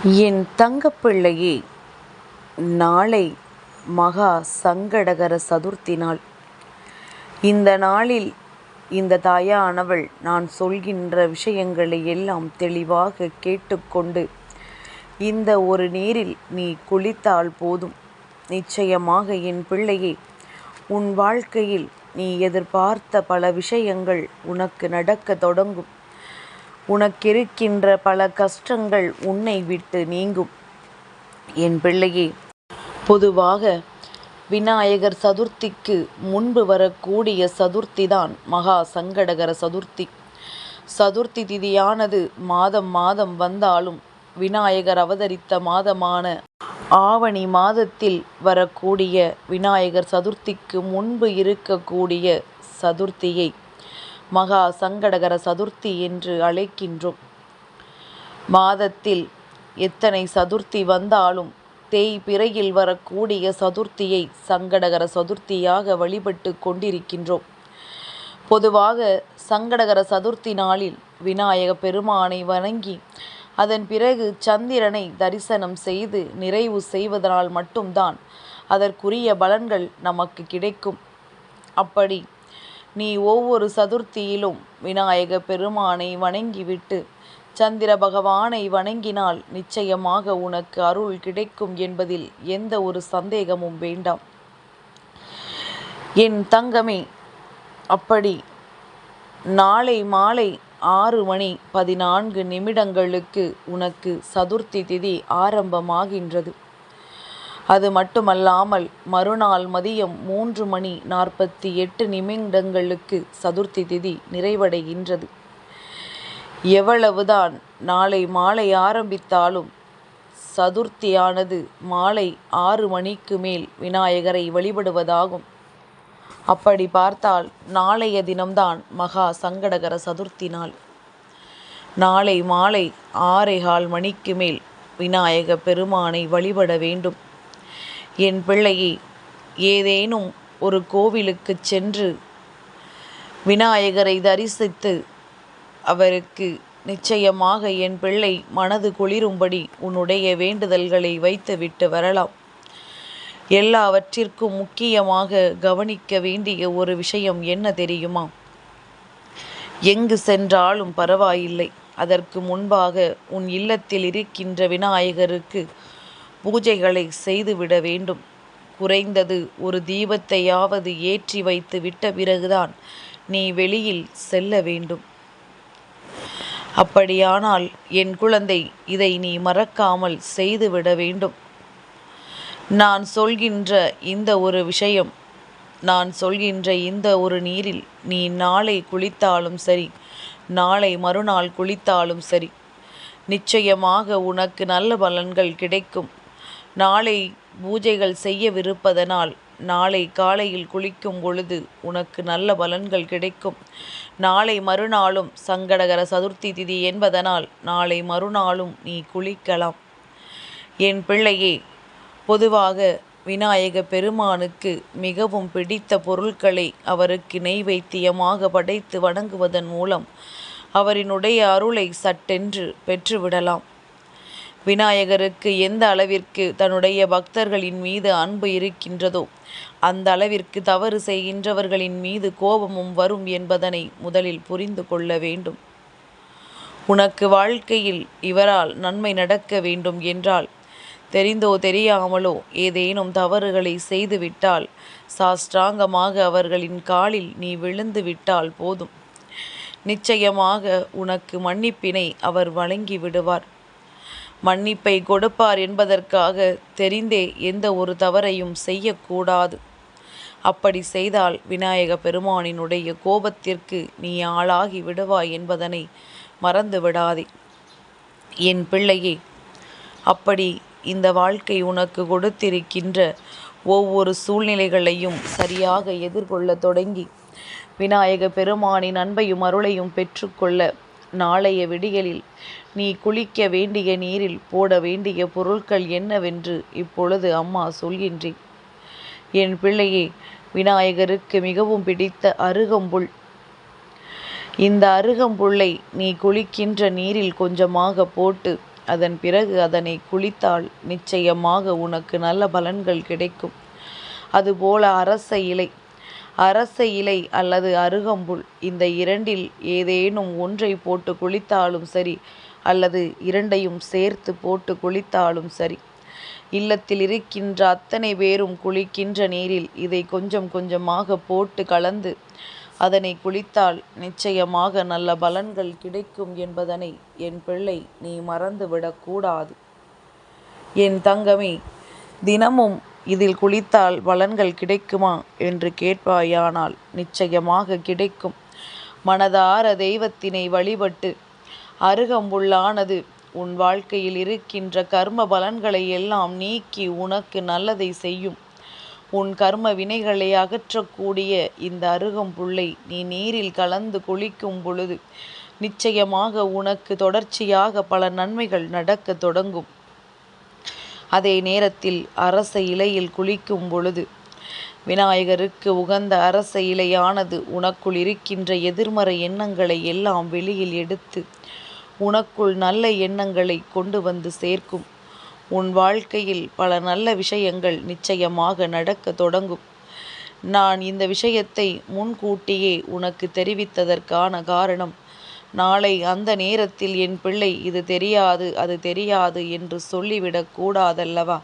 என் தங்கப்பிள்ளையே, நாளை மகா சங்கடகர சதுர்த்தி நாள். இந்த நாளில் இந்த தாயானவள் நான் சொல்கின்ற விஷயங்களை எல்லாம் தெளிவாக கேட்டுக்கொண்டு இந்த ஒரு நீரில் நீ குளித்தால் போதும். நிச்சயமாக என் பிள்ளையே, உன் வாழ்க்கையில் நீ எதிர்பார்த்த பல விஷயங்கள் உனக்கு நடக்க தொடங்கும். உனக்கிருக்கின்ற பல கஷ்டங்கள் உன்னை விட்டு நீங்கும். என் பிள்ளையே, பொதுவாக விநாயகர் சதுர்த்திக்கு முன்பு வரக்கூடிய சதுர்த்தி தான் மகா சங்கடகர சதுர்த்தி. சதுர்த்தி திதியானது மாதம் மாதம் வந்தாலும் விநாயகர் அவதரித்த மாதமான ஆவணி மாதத்தில் வரக்கூடிய விநாயகர் சதுர்த்திக்கு முன்பு இருக்கக்கூடிய சதுர்த்தியை மகா சங்கடகர சதுர்த்தி என்று அழைக்கின்றோம். மாதத்தில் எத்தனை சதுர்த்தி வந்தாலும் தேய்பிறையில் வரக்கூடிய சதுர்த்தியை சங்கடகர சதுர்த்தியாக வழிபட்டு கொண்டிருக்கின்றோம். பொதுவாக சங்கடகர சதுர்த்தி நாளில் விநாயக பெருமானை வணங்கி அதன் பிறகு சந்திரனை தரிசனம் செய்து நிறைவு செய்வதனால் மட்டும்தான் அதற்குரிய பலன்கள் நமக்கு கிடைக்கும். அப்படி நீ ஒவ்வொரு சதுர்த்தியிலும் விநாயக பெருமானை வணங்கிவிட்டு சந்திர பகவானை வணங்கினால் நிச்சயமாக உனக்கு அருள் கிடைக்கும் என்பதில் எந்த ஒரு சந்தேகமும் வேண்டாம். என் தங்கமே, அப்படி நாளை மாலை 6:14 உனக்கு சதுர்த்தி திதி ஆரம்பமாகின்றது. அது மட்டுமல்லாமல் மறுநாள் மதியம் 3:48 சதுர்த்தி திதி நிறைவடைகின்றது. எவ்வளவுதான் நாளை மாலை ஆரம்பித்தாலும் சதுர்த்தியானது மாலை 6 மணிக்கு மேல் விநாயகரை வழிபடுவதாகும். அப்படி பார்த்தால் நாளைய தினம்தான் மகா சங்கடகர சதுர்த்தி நாள். நாளை மாலை 6:15 மணிக்கு மேல் விநாயக பெருமானை வழிபட வேண்டும். என் பிள்ளையே, ஏதேனும் ஒரு கோவிலுக்கு சென்று விநாயகரை தரிசித்து அவருக்கு நிச்சயமாக என் பிள்ளை மனது குளிரும்படி உன்னுடைய வேண்டுதல்களை வைத்துவிட்டு வரலாம். எல்லாவற்றிற்கும் முக்கியமாக கவனிக்க வேண்டிய ஒரு விஷயம் என்ன தெரியுமா? எங்கு சென்றாலும் பரவாயில்லை, அதற்கு முன்பாக உன் இல்லத்தில் இருக்கின்ற விநாயகருக்கு பூஜைகளை செய்துவிட வேண்டும். குறைந்தது ஒரு தீபத்தையாவது ஏற்றி வைத்து விட்ட பிறகுதான் நீ வெளியில் செல்ல வேண்டும். அப்படியானால் என் குழந்தை, இதை நீ மறக்காமல் செய்துவிட வேண்டும். நான் சொல்கின்ற இந்த ஒரு விஷயம், நான் சொல்கின்ற இந்த ஒரு நீரில் நீ நாளை குளித்தாலும் சரி, நாளை மறுநாள் குளித்தாலும் சரி, நிச்சயமாக உனக்கு நல்ல பலன்கள் கிடைக்கும். நாளை பூஜைகள் செய்யவிருப்பதனால் நாளை காலையில் குளிக்கும் பொழுது உனக்கு நல்ல பலன்கள் கிடைக்கும். நாளை மறுநாளும் சங்கடகர சதுர்த்தி திதி என்பதனால் நாளை மறுநாளும் நீ குளிக்கலாம். என் பிள்ளையே, பொதுவாக விநாயக பெருமானுக்கு மிகவும் பிடித்த பொருட்களை அவருக்கு நெய்வேத்தியமாக படைத்து வணங்குவதன் மூலம் அவரினுடைய அருளை சட்டென்று பெற்றுவிடலாம். விநாயகருக்கு எந்த அளவிற்கு தன்னுடைய பக்தர்களின் மீது அன்பு இருக்கின்றதோ அந்த அளவிற்கு தவறு செய்கின்றவர்களின் மீது கோபமும் வரும் என்பதனை முதலில் புரிந்து கொள்ள வேண்டும். உனக்கு வாழ்க்கையில் இவரால் நன்மை நடக்க வேண்டும் என்றால் தெரிந்தோ தெரியாமலோ ஏதேனும் தவறுகளை செய்துவிட்டால் சாஷ்டாங்கமாக அவர்களின் காலில் நீ விழுந்து விட்டால் போதும். நிச்சயமாக உனக்கு மன்னிப்பினை அவர் வழங்கி விடுவார். மன்னிப்பை கொடுப்பார் என்பதற்காக தெரிந்தே எந்த ஒரு தவறையும் செய்யக்கூடாது. அப்படி செய்தால் விநாயக பெருமானினுடைய கோபத்திற்கு நீ ஆளாகி விடுவாய் என்பதனை மறந்து விடாதே. என் பிள்ளையே, அப்படி இந்த வாழ்க்கை உனக்கு கொடுத்திருக்கின்ற ஒவ்வொரு சூழ்நிலைகளையும் சரியாக எதிர்கொள்ள தொடங்கி விநாயக பெருமானின் அன்பையும் அருளையும் பெற்றுக்கொள்ள நாளைய விடியலில் நீ குளிக்க வேண்டிய நீரில் போட வேண்டிய பொருட்கள் என்னவென்று இப்பொழுது அம்மா சொல்கின்றேன். என் பிள்ளையே, விநாயகருக்கு மிகவும் பிடித்த அருகம்புல். இந்த அருகம்புல்லை நீ குளிக்கின்ற நீரில் கொஞ்சமாக போட்டு அதன் பிறகு அதனை குளித்தால் நிச்சயமாக உனக்கு நல்ல பலன்கள் கிடைக்கும். அதுபோல அரச இலை அல்லது அருகம்புல், இந்த இரண்டில் ஏதேனும் ஒன்றை போட்டு குளித்தாலும் சரி, அல்லது இரண்டையும் சேர்த்து போட்டு குளித்தாலும் சரி. இல்லத்தில் இருக்கின்ற அத்தனை பேரும் குளிக்கின்ற நீரில் இதை கொஞ்சம் கொஞ்சமாக போட்டு கலந்து அதனை குளித்தால் நிச்சயமாக நல்ல பலன்கள் கிடைக்கும் என்பதனை என் பிள்ளை நீ மறந்துவிடக்கூடாது. என் தங்கமே, தினமும் இதில் குளித்தால் பலன்கள் கிடைக்குமா என்று கேட்பாயானால் நிச்சயமாக கிடைக்கும். மனதார தெய்வத்தினை வழிபட்டு அருகம்புல்லானது உன் வாழ்க்கையில் இருக்கின்ற கர்ம பலன்களை எல்லாம் நீக்கி உனக்கு நல்லதை செய்யும். உன் கர்ம வினைகளை அகற்றக்கூடிய இந்த அருகம்புல்லை நீ நீரில் கலந்து குளிக்கும் பொழுது நிச்சயமாக உனக்கு தொடர்ச்சியாக பல நன்மைகள் நடக்க தொடங்கும். அதே நேரத்தில் அரச இலையில் குளிக்கும் பொழுது விநாயகருக்கு உகந்த அரச இலையானது உனக்குள் இருக்கின்ற எதிர்மறை எண்ணங்களை எல்லாம் வெளியில் எடுத்து உனக்குள் நல்ல எண்ணங்களை கொண்டு வந்து சேர்க்கும். உன் வாழ்க்கையில் பல நல்ல விஷயங்கள் நிச்சயமாக நடக்க தொடங்கும். நான் இந்த விஷயத்தை முன்கூட்டியே உனக்கு தெரிவித்ததற்கான காரணம், நாளை அந்த நேரத்தில் என் பிள்ளை இது தெரியாது அது தெரியாது என்று சொல்லிவிடக் கூடாதல்லவா.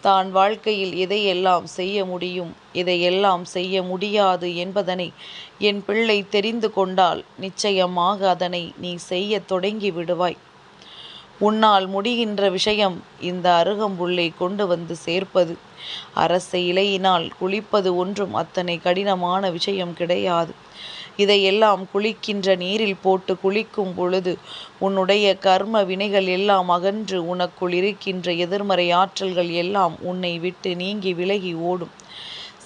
தான் வாழ்க்கையில் எதையெல்லாம் செய்ய முடியும், எதையெல்லாம் செய்ய முடியாது என்பதனை என் பிள்ளை தெரிந்து கொண்டால் நிச்சயமாக அதனை நீ செய்ய தொடங்கி விடுவாய். உன்னால் முடிகின்ற விஷயம் இந்த அருகம்புல்லை கொண்டு வந்து சேர்ப்பது. அரச இலையினால் குளிப்பது ஒன்றும் அத்தனை கடினமான விஷயம் கிடையாது. இதையெல்லாம் குளிக்கின்ற நீரில் போட்டு குளிக்கும் பொழுது உன்னுடைய கர்ம வினைகள் எல்லாம் அகன்று உனக்குள் இருக்கின்ற எதிர்மறை ஆற்றல்கள் எல்லாம் உன்னை விட்டு நீங்கி விலகி ஓடும்.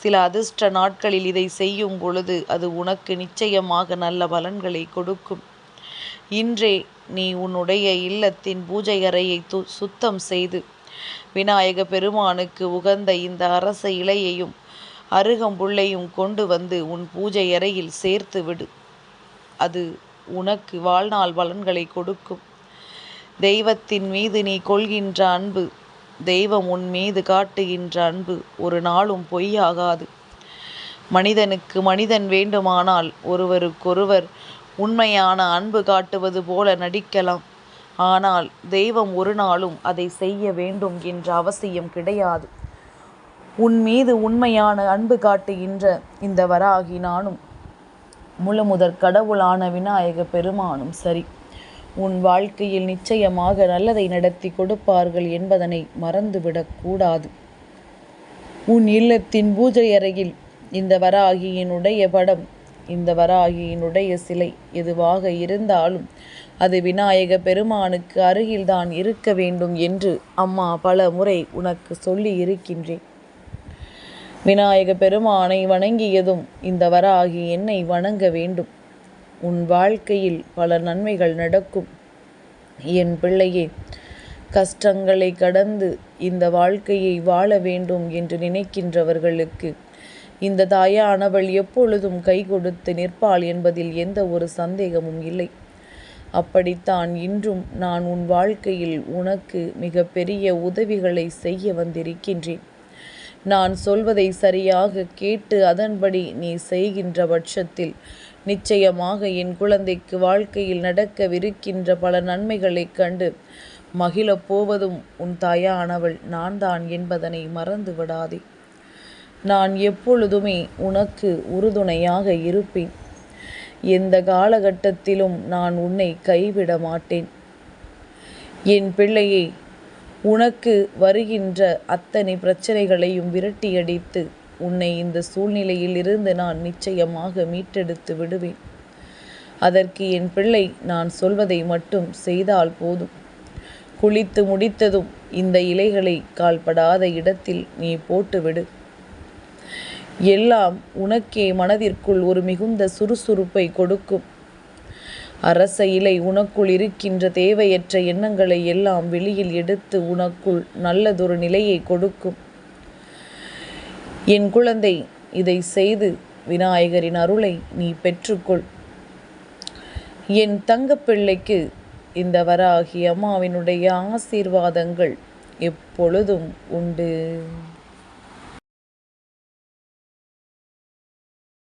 சில அதிர்ஷ்ட நாட்களில் இதை செய்யும் பொழுது அது உனக்கு நிச்சயமாக நல்ல பலன்களை கொடுக்கும். இன்றே நீ உன்னுடைய இல்லத்தின் பூஜை அறையை சுத்தம் செய்து விநாயக பெருமானுக்கு உகந்த இந்த அரச இலையையும் அருகம்புல்லையும் கொண்டு வந்து உன் பூஜை அறையில் சேர்த்து விடு. அது உனக்கு வாழ்நாள் பலன்களை கொடுக்கும். தெய்வத்தின் மீது நீ கொள்கின்ற அன்பு, தெய்வம் உன் மீது காட்டுகின்ற அன்பு ஒரு நாளும் பொய்யாகாது. மனிதனுக்கு மனிதன் வேண்டுமானால் ஒருவருக்கொருவர் உண்மையான அன்பு காட்டுவது போல நடிக்கலாம். ஆனால் தெய்வம் ஒரு நாளும் அதை செய்ய வேண்டும் என்ற அவசியம் கிடையாது. உன் மீது உண்மையான அன்பு காட்டுகின்ற இந்த வராகி நானும் முழுமுதற் கடவுளான விநாயக பெருமானும் சரி, உன் வாழ்க்கையில் நிச்சயமாக நல்லதை நடத்தி கொடுப்பார்கள் என்பதனை மறந்துவிடக்கூடாது. உன் இல்லத்தின் பூஜை அறையில் இந்த வராகியினுடைய படம், இந்த வராகியினுடைய சிலை எதுவாக இருந்தாலும் அது விநாயக பெருமானுக்கு அருகில்தான் இருக்க வேண்டும் என்று அம்மா பல முறை உனக்கு சொல்லி இருக்கின்றேன். விநாயக பெருமானை வணங்கியதும் இந்த வராகி என்னை வணங்க வேண்டும். உன் வாழ்க்கையில் பல நன்மைகள் நடக்கும். என் பிள்ளையே, கஷ்டங்களை கடந்து இந்த வாழ்க்கையை வாழ வேண்டும் என்று நினைக்கின்றவர்களுக்கு இந்த தாயானவள் எப்பொழுதும் கை கொடுத்து நிற்பாள் என்பதில் எந்த ஒரு சந்தேகமும் இல்லை. அப்படித்தான் இன்றும் நான் உன் வாழ்க்கையில் உனக்கு மிக பெரிய உதவிகளை செய்ய வந்திருக்கின்றேன். நான் சொல்வதை சரியாக கேட்டு அதன்படி நீ செய்கின்ற பட்சத்தில் நிச்சயமாக என் குழந்தைக்கு வாழ்க்கையில் நடக்கவிருக்கின்ற பல நன்மைகளைக் கண்டு மகிழப் போவதும் உன் தாயானவள் நான் தான் என்பதனை மறந்து விடாதே. நான் எப்பொழுதுமே உனக்கு உறுதுணையாக இருப்பேன். எந்த காலகட்டத்திலும் நான் உன்னை கைவிட மாட்டேன். என் பிள்ளையே, உனக்கு வருகின்ற அத்தனை பிரச்சனைகளையும் விரட்டியடித்து உன்னை இந்த சூழ்நிலையில் இருந்து நான் நிச்சயமாக மீட்டெடுத்து விடுவேன். அதற்கு என் பிள்ளை நான் சொல்வதை மட்டும் செய்தால் போதும். குளித்து முடித்ததும் இந்த இலைகளை கால்படாத இடத்தில் நீ போட்டுவிடு. எல்லாம் உனக்கே மனதிற்குள் ஒரு மிகுந்த சுறுசுறுப்பை கொடுக்கும். அரச இலை உனக்குள் இருக்கின்ற தேவையற்ற எண்ணங்களை எல்லாம் வெளியில் எடுத்து உனக்குள் நல்லதொரு நிலையை கொடுக்கும். என் குழந்தை, இதை செய்து விநாயகரின் அருளை நீ பெற்றுக்கொள். என் தங்கப்பிள்ளைக்கு இந்த வராகி அம்மாவினுடைய ஆசீர்வாதங்கள் எப்பொழுதும் உண்டு.